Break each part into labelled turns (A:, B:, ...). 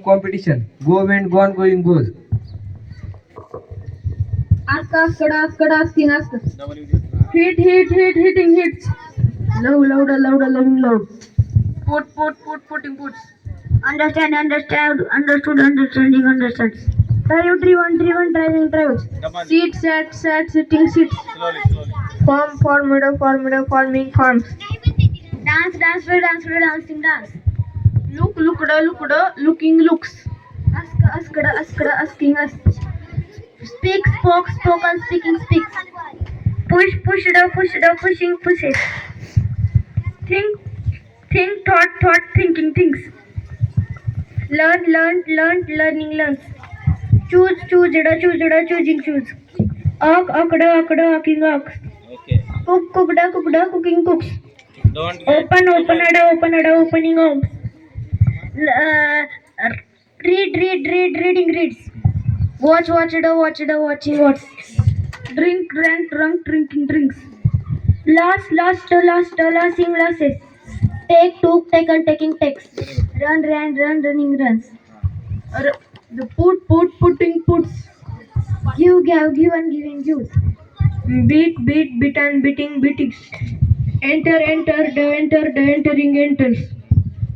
A: competition. Go went, gone, going, goes.
B: Ask, asking, ask. Hitting, hits. Louder, loving, loud. Putting, puts. Understand, understands. Driven, drives. Seat, sitting, sits. Formula, forming, forms. Dance, dancing, dance. Looking, looks. Asking, us. Spoken, speaks. Pushing, pushes. Think, thought, thinking, thinks. Learning, learns. Choose, choosing. Walking, walks. Cooking, cooks. Opening, opens. Uh, reading, reads. Watch, watching, watch. Drinking, drinks. Last, lasses. Took, taken, taking, takes. Running, runs. The putting, puts. Give, given, giving, gives. Beat, beatings. Enter, the entering, enters.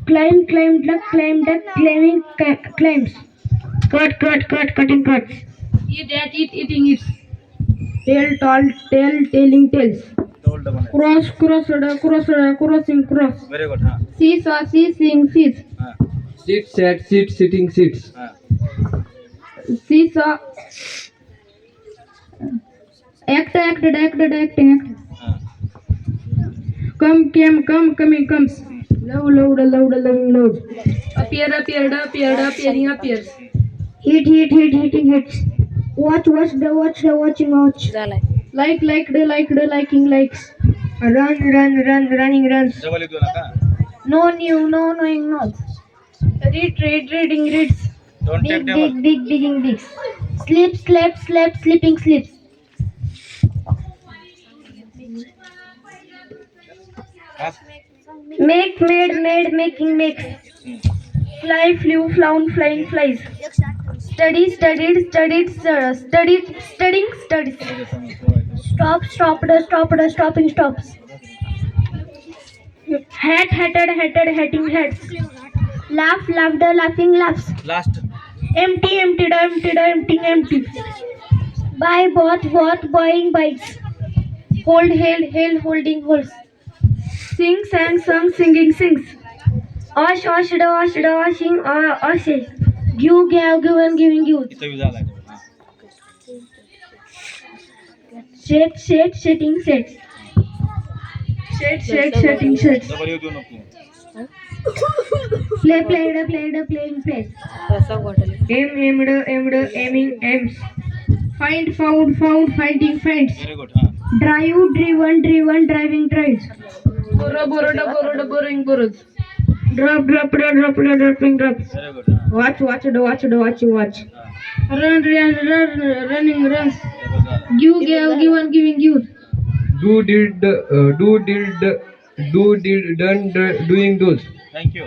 B: Climb, duck, climbing, climbs. Cut, cutting, cuts. Eating, eats. Telling, tells. Crossing, cross.
C: Very good.
B: Seesaw, seeing, sees.
A: Sit, sitting, sits.
B: Seesaw, acted, acting. Coming, comes. Loving, loud. Appeared, appearing, appears. Hitting, hits. Watch, watching, watch. Liked, liking, likes. Running, runs.
C: Double it doon ka?
B: No new, no knowing, knows. Reading, reads.
C: Don't take double.
B: Digging, digs. Slept, sleeping, sleeps.
C: Ask.
B: Make, made, making, makes. Fly, flew, flown, flying, flies. Studied, studying, studies. Stopped, stopping, stops. Hatted, hatting, hats. Laughed, laughing, laughs.
C: Last.
B: Emptied, empty. Buy, bought, buying, buys. Hold, held, holding, holds. Sing, sung, singing, sings. Washed, washing, washes. Give, given, giving, gives.
C: इथं B झाला.
B: Setting, sets. Setting, sets.
C: Double येऊ देऊ नको.
B: Playing, plays. Aimed, aiming, aims. Find, found, finding, finds.
C: Very good.
B: Drive, driven, driving, drives. Borrowing, borrows. Drop, dropping, drops.
C: Very good.
B: Watch, watching, watch. Running, runs.
C: Double झाला.
B: Given, giving, gives.
A: Do, did, done, doing, those.
C: Thank you.